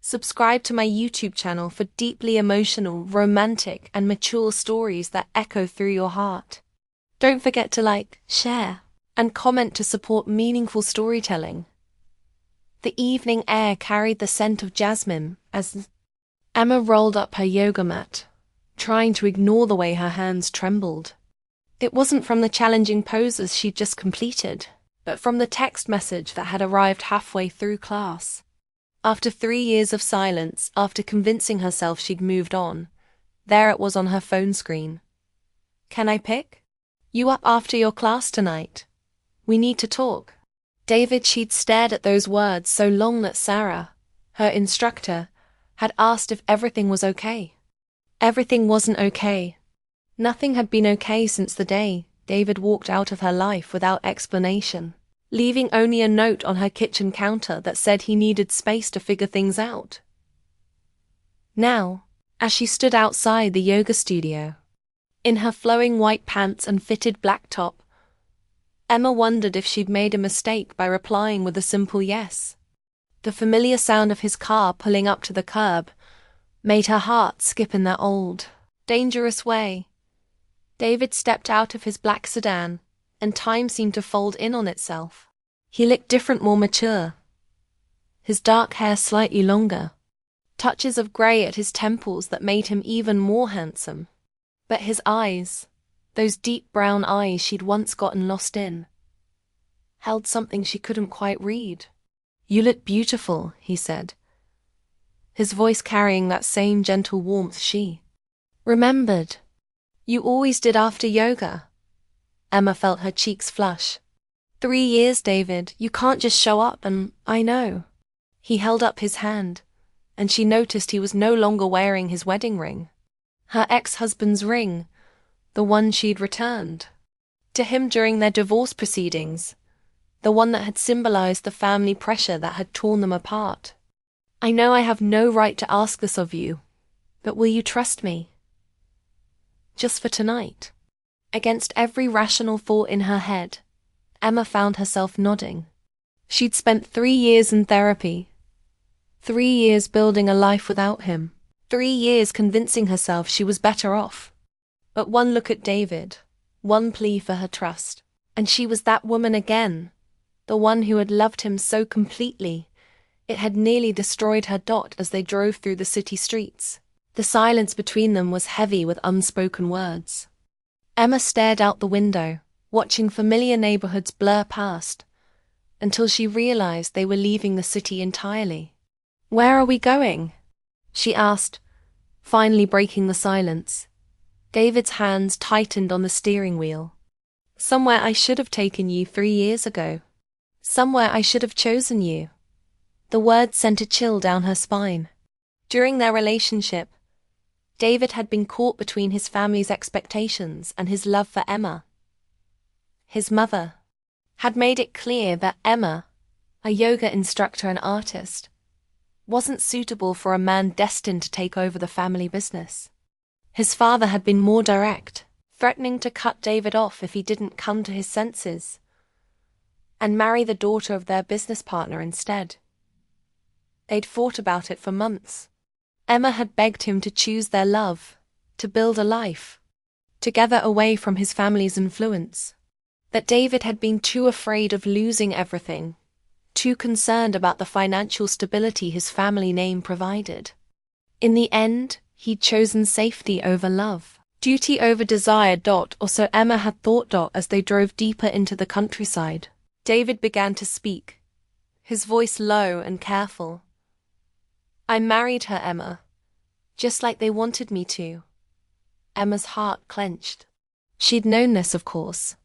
Subscribe to my YouTube channel for deeply emotional, romantic, and mature stories that echo through your heart. Don't forget to like, share, and comment to support meaningful storytelling. The evening air carried the scent of jasmine as Emma rolled up her yoga mat, trying to ignore the way her hands trembled. It wasn't from the challenging poses she'd just completed, but from the text message that had arrived halfway through class. After 3 years of silence, after convincing herself she'd moved on, there it was on her phone screen. "Can I pick you up after your class tonight? We need to talk." She'd stared at those words so long that Sarah, her instructor, had asked if everything was okay. Everything wasn't okay. Nothing had been okay since the day David walked out of her life without explanation, leaving only a note on her kitchen counter that said he needed space to figure things out. Now, as she stood outside the yoga studio, in her flowing white pants and fitted black top, Emma wondered if she'd made a mistake by replying with a simple yes. The familiar sound of his car pulling up to the curb made her heart skip in that old, dangerous way. David stepped out of his black sedan, and time seemed to fold in on itself. He looked different, more mature. His dark hair slightly longer, touches of grey at his temples that made him even more handsome. But his eyes, those deep brown eyes she'd once gotten lost in, held something she couldn't quite read. "You look beautiful," he said, his voice carrying that same gentle warmth she remembered. "You always did after yoga." Emma felt her cheeks flush. 3 years, David, you can't just show up and I know. He held up his hand, and she noticed he was no longer wearing his wedding ring. Her ex-husband's ring, the one she'd returned to him during their divorce proceedings, the one that had symbolized the family pressure that had torn them apart. "I know I have no right to ask this of you, but will you trust me? Just for tonight?" Against every rational thought in her head, Emma found herself nodding. She'd spent 3 years in therapy, 3 years building a life without him, 3 years convincing herself she was better off. But one look at David, one plea for her trust, and she was that woman again, the one who had loved him so completely it had nearly destroyed her. As they drove through the city streets, the silence between them was heavy with unspoken words. Emma stared out the window, watching familiar neighborhoods blur past, until she realized they were leaving the city entirely. "Where are we going?" she asked, finally breaking the silence. David's hands tightened on the steering wheel. "Somewhere I should have taken you 3 years ago. Somewhere I should have chosen you." The words sent a chill down her spine. During their relationship, David had been caught between his family's expectations and his love for Emma. His mother had made it clear that Emma, a yoga instructor and artist, wasn't suitable for a man destined to take over the family business. His father had been more direct, threatening to cut David off if he didn't come to his senses and marry the daughter of their business partner instead. They'd fought about it for months. Emma had begged him to choose their love, to build a life together away from his family's influence. But David had been too afraid of losing everything, too concerned about the financial stability his family name provided. In the end, he'd chosen safety over love, duty over desire. Or so Emma had thought. As they drove deeper into the countryside, David began to speak, his voice low and careful. "I married her, Emma, just like they wanted me to." Emma's heart clenched. She'd known this, of course.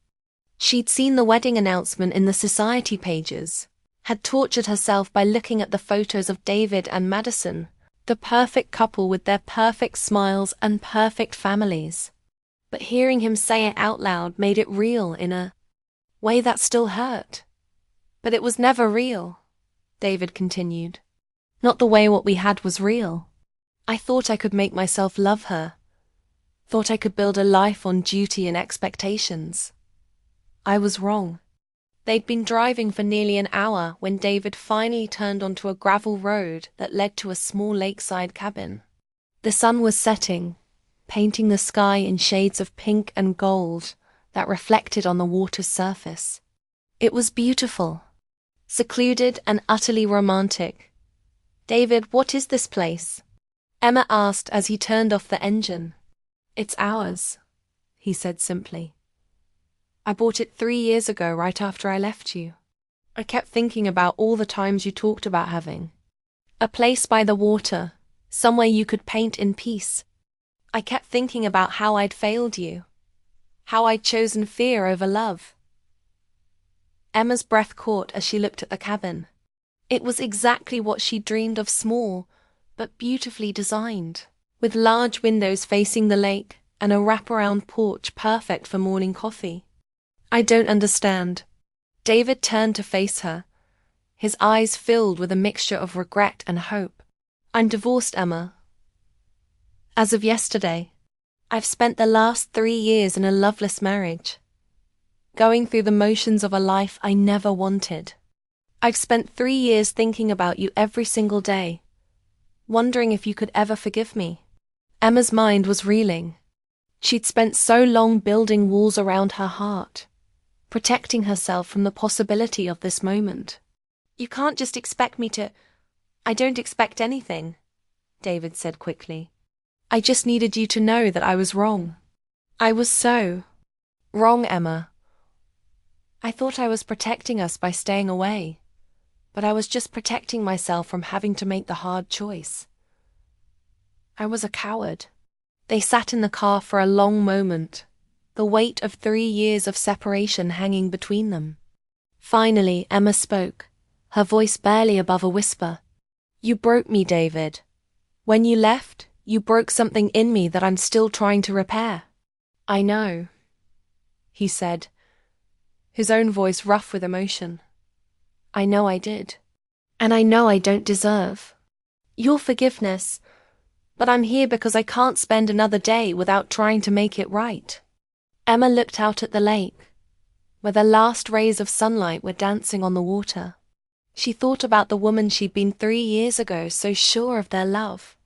She'd seen the wedding announcement in the society pages, had tortured herself by looking at the photos of David and Madison, the perfect couple with their perfect smiles and perfect families. But hearing him say it out loud made it real in a way that still hurt. "But it was never real," David continued. "Not the way what we had was real. I thought I could make myself love her. Thought I could build a life on duty and expectations. I was wrong." They'd been driving for nearly an hour when David finally turned onto a gravel road that led to a small lakeside cabin. The sun was setting, painting the sky in shades of pink and gold that reflected on the water's surface. It was beautiful, secluded and utterly romantic. "David, what is this place?" Emma asked as he turned off the engine. "It's ours," he said simply. "I bought it 3 years ago, right after I left you. I kept thinking about all the times you talked about having a place by the water, somewhere you could paint in peace. I kept thinking about how I'd failed you, how I'd chosen fear over love." Emma's breath caught as she looked at the cabin. It was exactly what she dreamed of, small, but beautifully designed, with large windows facing the lake and a wraparound porch perfect for morning coffee. "I don't understand." David turned to face her, his eyes filled with a mixture of regret and hope. "I'm divorced, Emma. As of yesterday. I've spent the last 3 years in a loveless marriage, going through the motions of a life I never wanted. I've spent 3 years thinking about you every single day, wondering if you could ever forgive me." Emma's mind was reeling. She'd spent so long building walls around her heart, protecting herself from the possibility of this moment. "You can't just expect me to—" "I don't expect anything," David said quickly. "I just needed you to know that I was wrong. I was so wrong, Emma. I thought I was protecting us by staying away, but I was just protecting myself from having to make the hard choice. I was a coward." They sat in the car for a long moment, the weight of 3 years of separation hanging between them. Finally, Emma spoke, her voice barely above a whisper. "You broke me, David. When you left, you broke something in me that I'm still trying to repair." "I know," he said, his own voice rough with emotion. "I know I did. And I know I don't deserve your forgiveness, but I'm here because I can't spend another day without trying to make it right." Emma looked out at the lake, where the last rays of sunlight were dancing on the water. She thought about the woman she'd been 3 years ago, so sure of their love,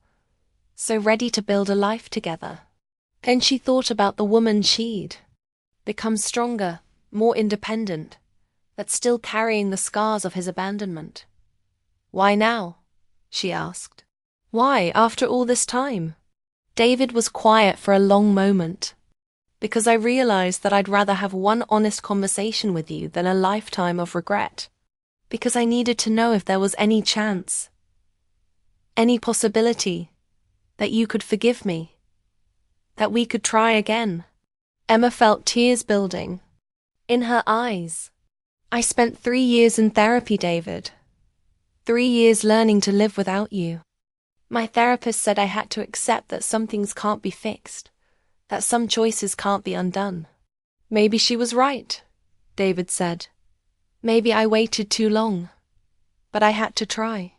so ready to build a life together. Then she thought about the woman she'd become stronger, more independent, but still carrying the scars of his abandonment. "Why now?" she asked. "Why, after all this time?" David was quiet for a long moment. "Because I realized that I'd rather have one honest conversation with you than a lifetime of regret. Because I needed to know if there was any chance, any possibility, that you could forgive me, that we could try again." Emma felt tears building in her eyes. "I spent 3 years in therapy, David. 3 years learning to live without you. My therapist said I had to accept that some things can't be fixed, that some choices can't be undone." "Maybe she was right," David said. "Maybe I waited too long. But I had to try.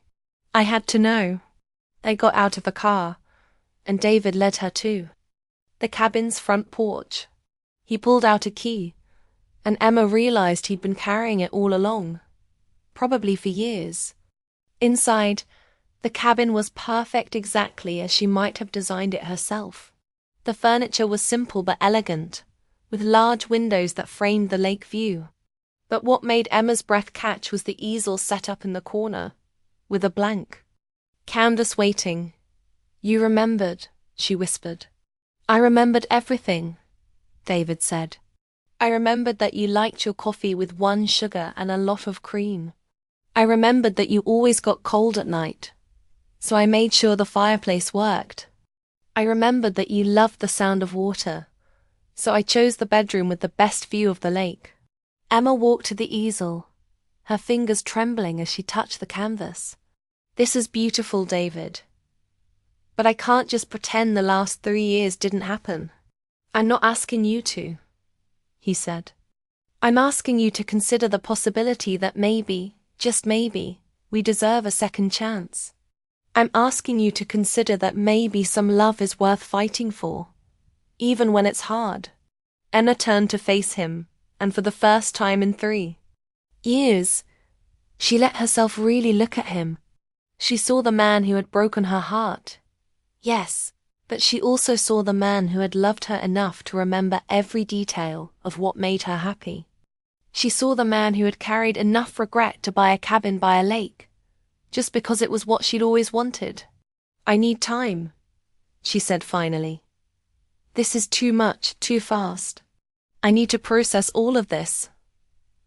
I had to know." They got out of the car, and David led her to the cabin's front porch. He pulled out a key, and Emma realized he'd been carrying it all along, probably for years. Inside, the cabin was perfect, exactly as she might have designed it herself. The furniture was simple but elegant, with large windows that framed the lake view. But what made Emma's breath catch was the easel set up in the corner, with a blank canvas waiting. "You remembered," she whispered. "I remembered everything," David said. "I remembered that you liked your coffee with 1 sugar and a lot of cream. I remembered that you always got cold at night, so I made sure the fireplace worked. I remembered that you loved the sound of water, so I chose the bedroom with the best view of the lake." Emma walked to the easel, her fingers trembling as she touched the canvas. "This is beautiful, David. But I can't just pretend the last 3 years didn't happen. I'm not asking you to," he said. "I'm asking you to consider the possibility that maybe, just maybe, we deserve a second chance. I'm asking you to consider that maybe some love is worth fighting for, even when it's hard." Emma turned to face him, and for the first time in 3 Years. She let herself really look at him. She saw the man who had broken her heart. Yes, but she also saw the man who had loved her enough to remember every detail of what made her happy. She saw the man who had carried enough regret to buy a cabin by a lake, just because it was what she'd always wanted. "I need time," she said finally. "This is too much, too fast. I need to process all of this."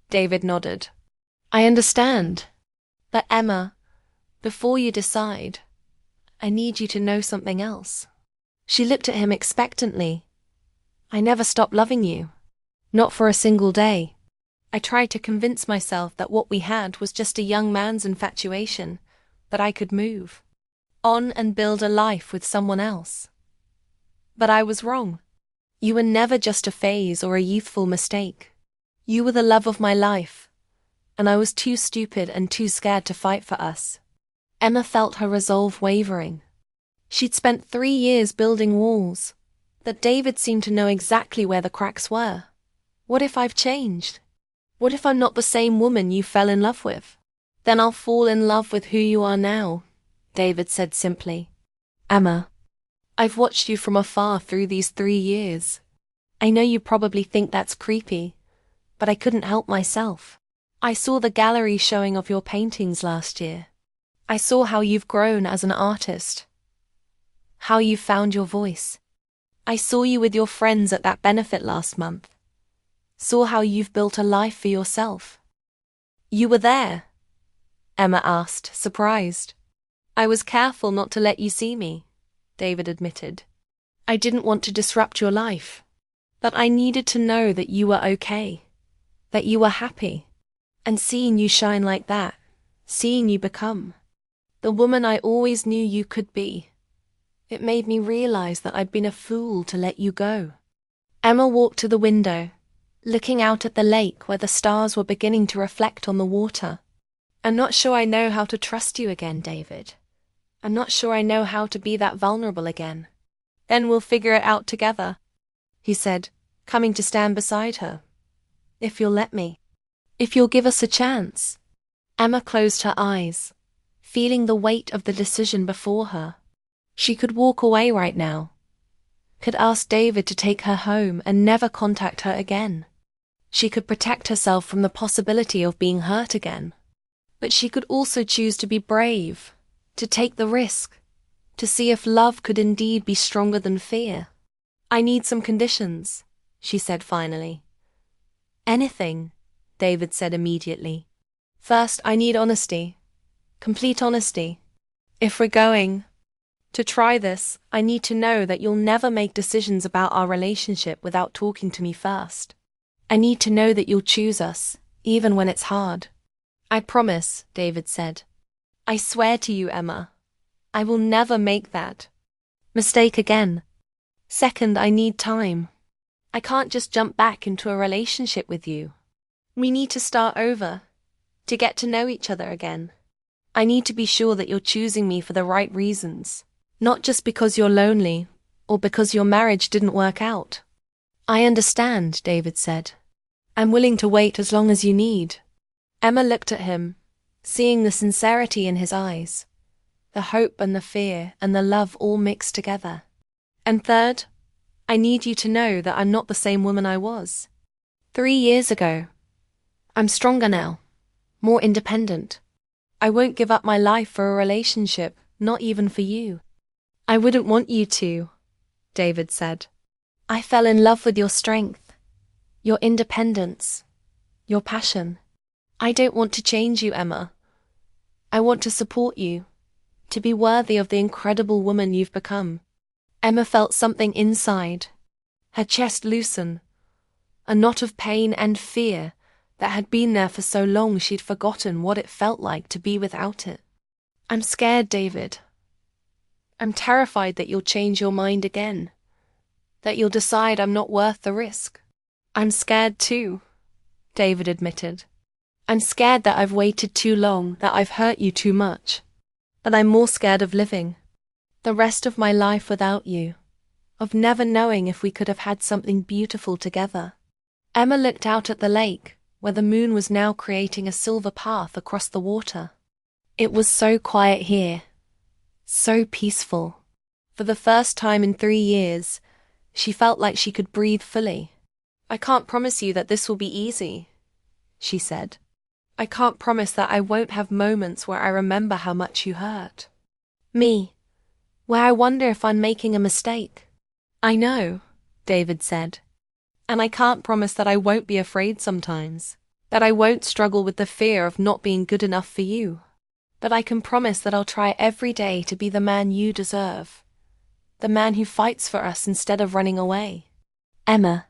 David nodded. "I understand. But Emma, before you decide, I need you to know something else." She looked at him expectantly. "I never stopped loving you. Not for a single day. I tried to convince myself that what we had was just a young man's infatuation, that I could move on and build a life with someone else. But I was wrong. You were never just a phase or a youthful mistake. You were the love of my life, and I was too stupid and too scared to fight for us." Emma felt her resolve wavering. She'd spent 3 years building walls, but David seemed to know exactly where the cracks were. "What if I've changed? What if I'm not the same woman you fell in love with?" "Then I'll fall in love with who you are now," David said simply. "Emma, I've watched you from afar through these 3 years. I know you probably think that's creepy, but I couldn't help myself. I saw the gallery showing of your paintings last year. I saw how you've grown as an artist, how you've found your voice. I saw you with your friends at that benefit last month. Saw how you've built a life for yourself." "You were there?" Emma asked, surprised. "I was careful not to let you see me," David admitted. "I didn't want to disrupt your life. But I needed to know that you were okay, that you were happy. And seeing you shine like that, seeing you become the woman I always knew you could be, it made me realize that I'd been a fool to let you go." Emma walked to the window, looking out at the lake where the stars were beginning to reflect on the water. "I'm not sure I know how to trust you again, David. I'm not sure I know how to be that vulnerable again." "Then we'll figure it out together," he said, coming to stand beside her. "If you'll let me. If you'll give us a chance." Emma closed her eyes, feeling the weight of the decision before her. She could walk away right now, could ask David to take her home and never contact her again. She could protect herself from the possibility of being hurt again. But she could also choose to be brave, to take the risk, to see if love could indeed be stronger than fear. "I need some conditions," she said finally. "Anything," David said immediately. "First, I need honesty. Complete honesty. If we're going to try this, I need to know that you'll never make decisions about our relationship without talking to me first. I need to know that you'll choose us, even when it's hard." "I promise," David said. "I swear to you, Emma, I will never make that mistake again. Second, I need time. I can't just jump back into a relationship with you. We need to start over, to get to know each other again. I need to be sure that you're choosing me for the right reasons, not just because you're lonely or because your marriage didn't work out." "I understand," David said. "I'm willing to wait as long as you need." Emma looked at him, seeing the sincerity in his eyes, the hope and the fear and the love all mixed together. "And third, I need you to know that I'm not the same woman I was 3 years ago. I'm stronger now, more independent. I won't give up my life for a relationship, not even for you." "I wouldn't want you to," David said. "I fell in love with your strength, your independence, your passion. I don't want to change you, Emma. I want to support you, to be worthy of the incredible woman you've become." Emma felt something inside, her chest loosen, a knot of pain and fear that had been there for so long she'd forgotten what it felt like to be without it. "I'm scared, David. I'm terrified that you'll change your mind again, that you'll decide I'm not worth the risk." "I'm scared too," David admitted. "I'm scared that I've waited too long, that I've hurt you too much. But I'm more scared of living the rest of my life without you, of never knowing if we could have had something beautiful together." Emma looked out at the lake, where the moon was now creating a silver path across the water. It was so quiet here, so peaceful. For the first time in 3 years, she felt like she could breathe fully. "I can't promise you that this will be easy," she said. "I can't promise that I won't have moments where I remember how much you hurt me, where I wonder if I'm making a mistake." "I know," David said. "And I can't promise that I won't be afraid sometimes, that I won't struggle with the fear of not being good enough for you. But I can promise that I'll try every day to be the man you deserve, the man who fights for us instead of running away." Emma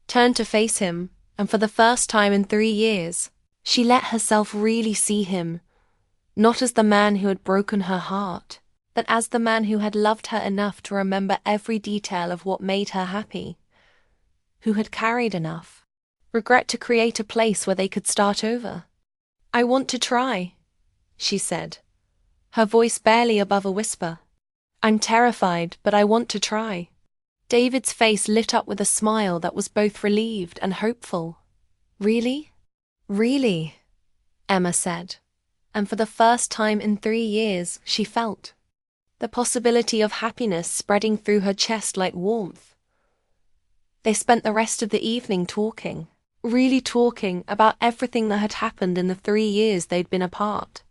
turned to face him, and for the first time in 3 years, she let herself really see him, not as the man who had broken her heart, but as the man who had loved her enough to remember every detail of what made her happy, who had carried enough regret to create a place where they could start over. "I want to try," she said, her voice barely above a whisper. "I'm terrified, but I want to try." David's face lit up with a smile that was both relieved and hopeful. "Really? Really?" Emma said, and for the first time in 3 years, she felt the possibility of happiness spreading through her chest like warmth. They spent the rest of the evening talking, really talking about everything that had happened in the 3 years they'd been apart.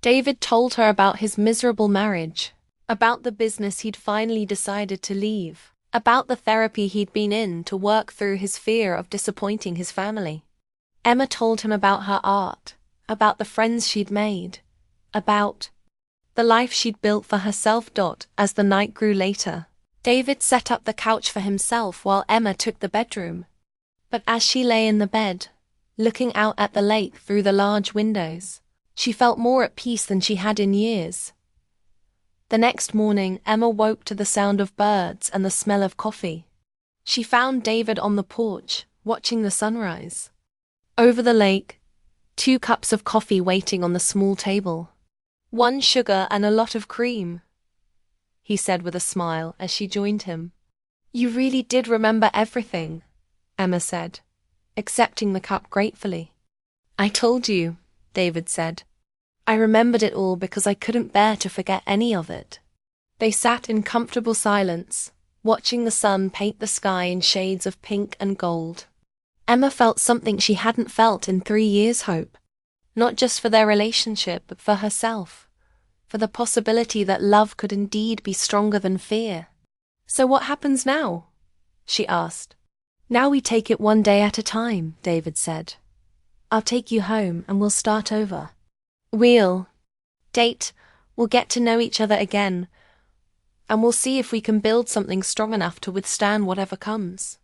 David told her about his miserable marriage, about the business he'd finally decided to leave, about the therapy he'd been in to work through his fear of disappointing his family. Emma told him about her art, about the friends she'd made, about the life she'd built for herself. As the night grew later, David set up the couch for himself while Emma took the bedroom. But as she lay in the bed, looking out at the lake through the large windows, she felt more at peace than she had in years. The next morning, Emma woke to the sound of birds and the smell of coffee. She found David on the porch, watching the sunrise. Over the lake, 2 cups of coffee waiting on the small table. "1 sugar and a lot of cream," he said with a smile as she joined him. "You really did remember everything," Emma said, accepting the cup gratefully. "I told you," David said. "I remembered it all because I couldn't bear to forget any of it." They sat in comfortable silence, watching the sun paint the sky in shades of pink and gold. Emma felt something she hadn't felt in 3 years: hope. Not just for their relationship, but for herself, for the possibility that love could indeed be stronger than fear. "So what happens now?" she asked. "Now we take it 1 day at a time," David said. "I'll take you home and we'll start over. We'll date, we'll get to know each other again, and we'll see if we can build something strong enough to withstand whatever comes."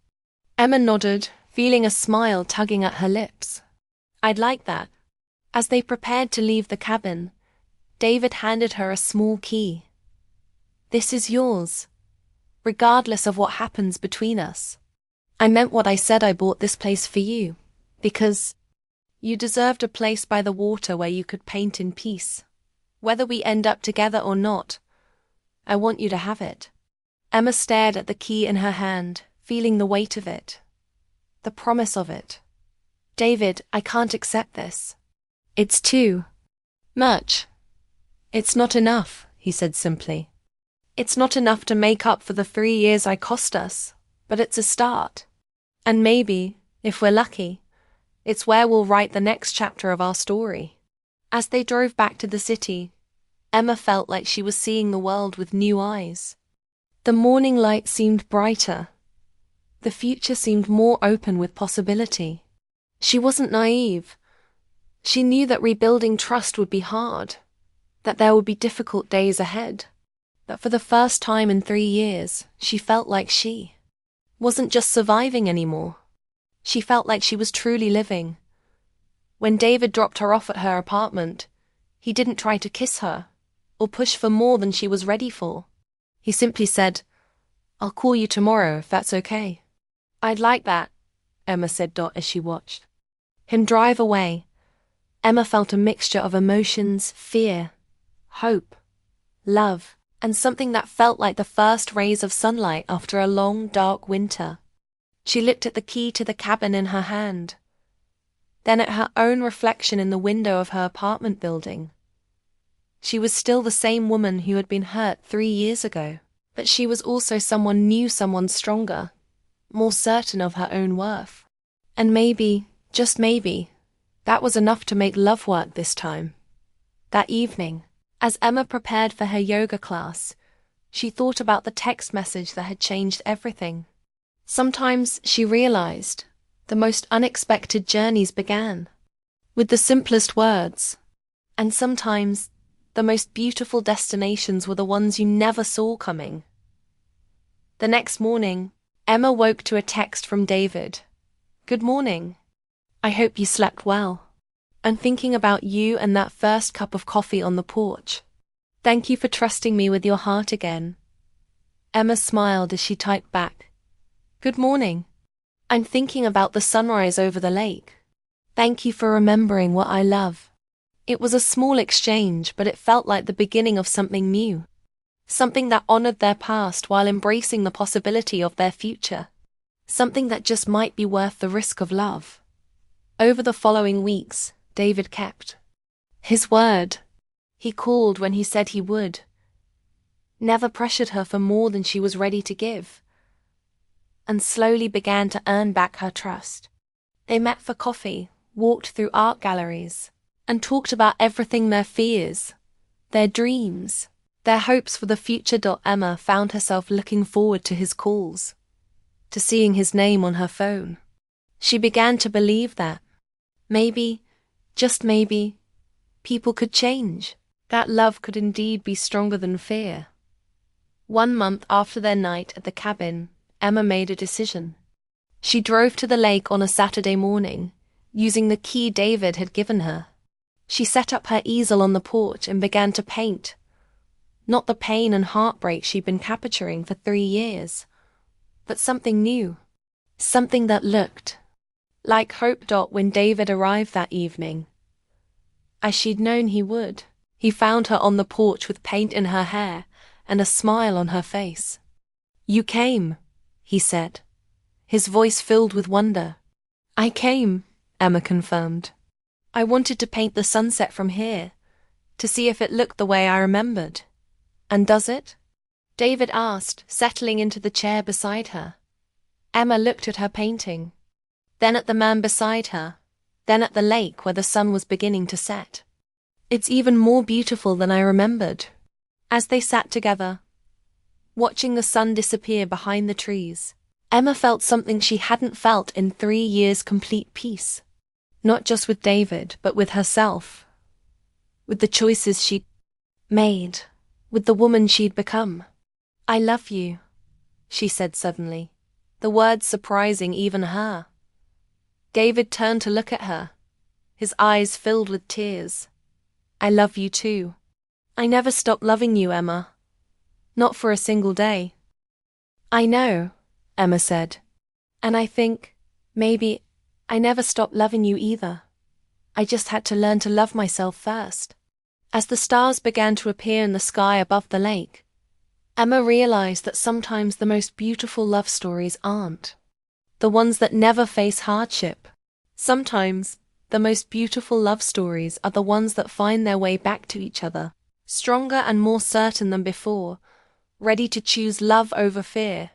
Emma nodded, feeling a smile tugging at her lips. "I'd like that." As they prepared to leave the cabin, David handed her a small key. "This is yours, regardless of what happens between us. I meant what I said. I bought this place for you, because you deserved a place by the water where you could paint in peace. Whether we end up together or not, I want you to have it." Emma stared at the key in her hand, feeling the weight of it, the promise of it. "David, I can't accept this. It's too much. It's not enough," he said simply. "It's not enough to make up for the 3 years I cost us, but it's a start. And maybe, if we're lucky, it's where we'll write the next chapter of our story." As they drove back to the city, Emma felt like she was seeing the world with new eyes. The morning light seemed brighter. The future seemed more open with possibility. She wasn't naive. She knew that rebuilding trust would be hard, that there would be difficult days ahead. But for the first time in 3 years, she felt like she wasn't just surviving anymore. She felt like she was truly living. When David dropped her off at her apartment, he didn't try to kiss her or push for more than she was ready for. He simply said, "I'll call you tomorrow if that's okay." "I'd like that," Emma said as she watched him drive away. Emma felt a mixture of emotions: fear, hope, love, and something that felt like the first rays of sunlight after a long, dark winter. She looked at the key to the cabin in her hand. then at her own reflection in the window of her apartment building. She was still the same woman who had been hurt 3 years ago, but she was also someone new, someone stronger, more certain of her own worth. And maybe, just maybe, that was enough to make love work this time. That evening, as Emma prepared for her yoga class, she thought about the text message that had changed everything. Sometimes, she realized, the most unexpected journeys began with the simplest words, and sometimes the most beautiful destinations were the ones you never saw coming. The next morning, Emma woke to a text from David. "Good morning. I hope you slept well. I'm thinking about you and that first cup of coffee on the porch. Thank you for trusting me with your heart again." Emma smiled as she typed back, "Good morning. I'm thinking about the sunrise over the lake. Thank you for remembering what I love." It was a small exchange, but it felt like the beginning of something new. Something that honored their past while embracing the possibility of their future. Something that just might be worth the risk of love. Over the following weeks, David kept his word. He called when he said he would. Never pressured her for more than she was ready to give. And slowly began to earn back her trust. They met for coffee, walked through art galleries, and talked about everything: their fears, their dreams, their hopes for the future. Emma found herself looking forward to his calls, to seeing his name on her phone. She began to believe that maybe, just maybe, people could change, that love could indeed be stronger than fear. 1 month after their night at the cabin, Emma made a decision. She drove to the lake on a Saturday morning, using the key David had given her. She set up her easel on the porch and began to paint. Not the pain and heartbreak she'd been capturing for 3 years, but something new. Something that looked like hope. When David arrived that evening, as she'd known he would, he found her on the porch with paint in her hair and a smile on her face. "You came," he said, his voice filled with wonder. "I came," Emma confirmed. "I wanted to paint the sunset from here, to see if it looked the way I remembered." "And does it?" David asked, settling into the chair beside her. Emma looked at her painting, then at the man beside her, then at the lake where the sun was beginning to set. "It's even more beautiful than I remembered." As they sat together, watching the sun disappear behind the trees, Emma felt something she hadn't felt in 3 years: complete peace. Not just with David, but with herself. With the choices she'd made. With the woman she'd become. "I love you," she said suddenly, the words surprising even her. David turned to look at her, his eyes filled with tears. "I love you too. I never stopped loving you, Emma. Not for a single day." "I know," Emma said. "And I think, maybe, I never stopped loving you either. I just had to learn to love myself first." As the stars began to appear in the sky above the lake, Emma realized that sometimes the most beautiful love stories aren't the ones that never face hardship. Sometimes, the most beautiful love stories are the ones that find their way back to each other, stronger and more certain than before, ready to choose love over fear,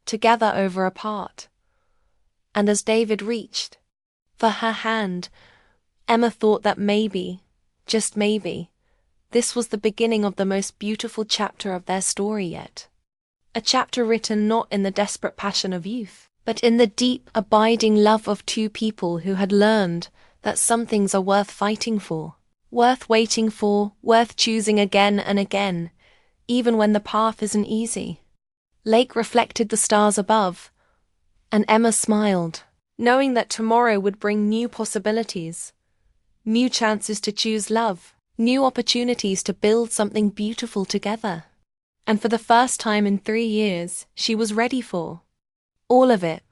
together over apart. And as David reached for her hand, Emma thought that maybe, just maybe, this was the beginning of the most beautiful chapter of their story yet. A chapter written not in the desperate passion of youth, but in the deep, abiding love of 2 people who had learned that some things are worth fighting for, worth waiting for, worth choosing again and again, even when the path isn't easy. Lake reflected the stars above, and Emma smiled, knowing that tomorrow would bring new possibilities, new chances to choose love, new opportunities to build something beautiful together. And for the first time in 3 years, she was ready for all of it.